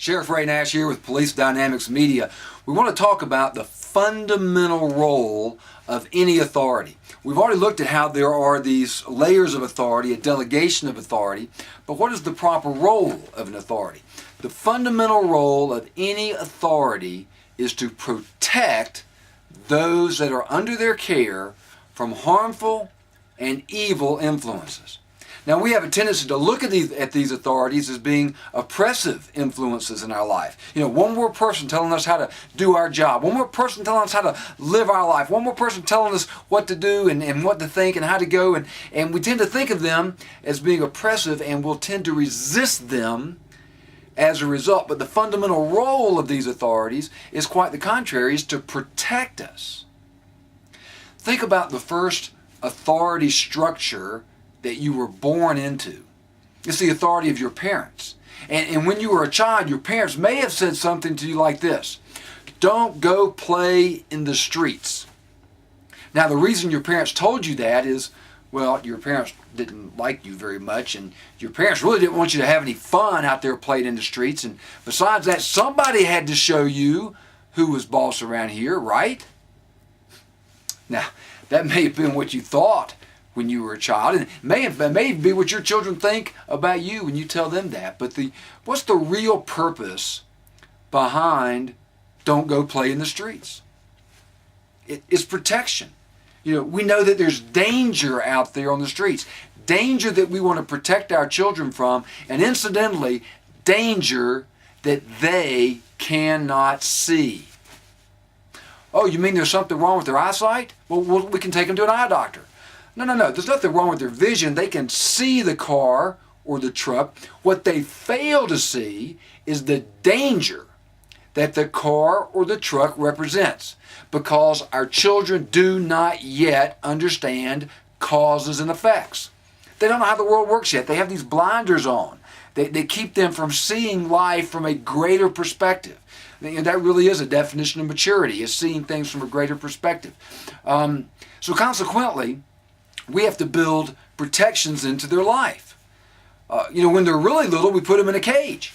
Sheriff Ray Nash here with Police Dynamics Media. We want to talk about the fundamental role of any authority. We've already looked at how there are these layers of authority, a delegation of authority, but what is the proper role of an authority? The fundamental role of any authority is to protect those that are under their care from harmful and evil influences. Now, we have a tendency to look at these authorities as being oppressive influences in our life. You know, one more person telling us how to do our job, one more person telling us how to live our life, one more person telling us what to do and what to think and how to go. And we tend to think of them as being oppressive, and we'll tend to resist them as a result. But the fundamental role of these authorities is quite the contrary, is to protect us. Think about the first authority structure that you were born into. It's the authority of your parents. And when you were a child, your parents may have said something to you like this: don't go play in the streets. Now, the reason your parents told you that is, well, your parents didn't like you very much, and your parents really didn't want you to have any fun out there playing in the streets. And besides that, somebody had to show you who was boss around here, right? Now, that may have been what you thought when you were a child, and it may be what your children think about you when you tell them that. But what's the real purpose behind don't go play in the streets? It's protection. You know, we know that there's danger out there on the streets, danger that we want to protect our children from, and incidentally, danger that they cannot see. Oh, you mean there's something wrong with their eyesight? Well, we can take them to an eye doctor. No. There's nothing wrong with their vision. They can see the car or the truck. What they fail to see is the danger that the car or the truck represents, because our children do not yet understand causes and effects. They don't know how the world works yet. They have these blinders on. They keep them from seeing life from a greater perspective. And that really is a definition of maturity, is seeing things from a greater perspective. So consequently, we have to build protections into their life. When they're really little, we put them in a cage.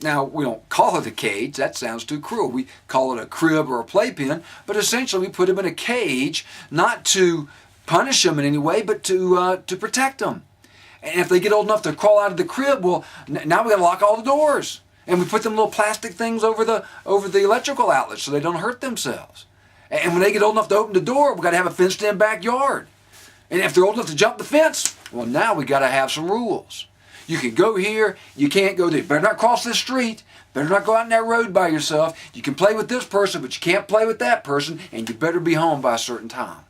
Now, we don't call it a cage. That sounds too cruel. We call it a crib or a playpen. But essentially, we put them in a cage, not to punish them in any way, but to protect them. And if they get old enough to crawl out of the crib, well, now we got to lock all the doors. And we put them little plastic things over the electrical outlets so they don't hurt themselves. And when they get old enough to open the door, we've got to have a fenced-in backyard. And if they're old enough to jump the fence, well, now we've got to have some rules. You can go here, you can't go there. Better not cross this street. Better not go out in that road by yourself. You can play with this person, but you can't play with that person, and you better be home by a certain time.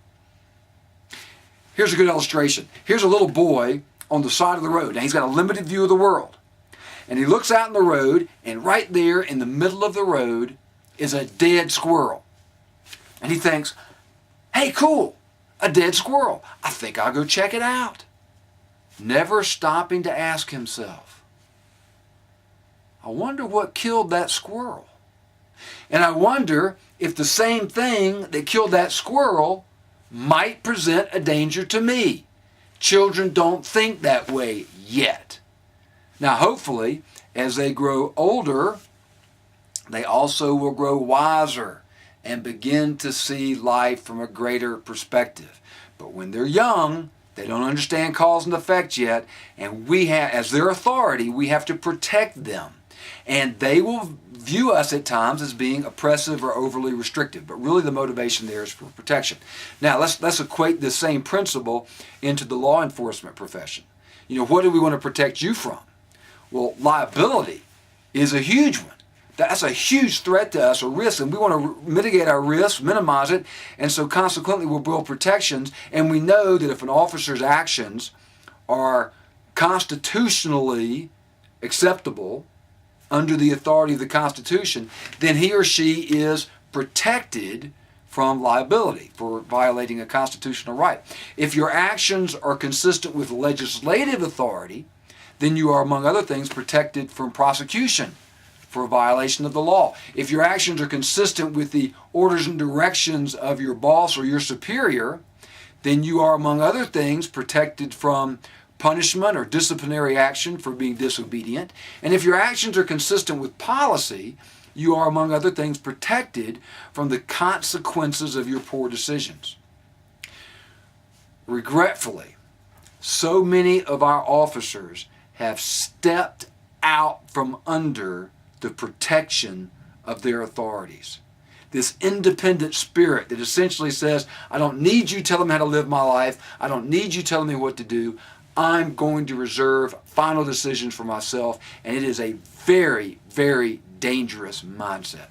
Here's a good illustration. Here's a little boy on the side of the road. Now, he's got a limited view of the world. And he looks out in the road, and right there in the middle of the road is a dead squirrel. And he thinks, hey, cool, a dead squirrel. I think I'll go check it out. Never stopping to ask himself, I wonder what killed that squirrel. And I wonder if the same thing that killed that squirrel might present a danger to me. Children don't think that way yet. Now, hopefully, as they grow older, they also will grow wiser and begin to see life from a greater perspective. But when they're young, they don't understand cause and effect yet, and we have, as their authority, we have to protect them. And they will view us at times as being oppressive or overly restrictive, but really the motivation there is for protection. Now, let's equate this same principle into the law enforcement profession. You know, what do we want to protect you from? Well, liability is a huge one. That's a huge threat to us, a risk, and we want to mitigate our risk, minimize it, and so consequently we'll build protections. And we know that if an officer's actions are constitutionally acceptable under the authority of the Constitution, then he or she is protected from liability for violating a constitutional right. If your actions are consistent with legislative authority, then you are, among other things, protected from prosecution for a violation of the law. If your actions are consistent with the orders and directions of your boss or your superior, then you are, among other things, protected from punishment or disciplinary action for being disobedient. And if your actions are consistent with policy, you are, among other things, protected from the consequences of your poor decisions. Regretfully, so many of our officers have stepped out from under the protection of their authorities. This independent spirit that essentially says, I don't need you telling me how to live my life. I don't need you telling me what to do. I'm going to reserve final decisions for myself. And it is a very, very dangerous mindset.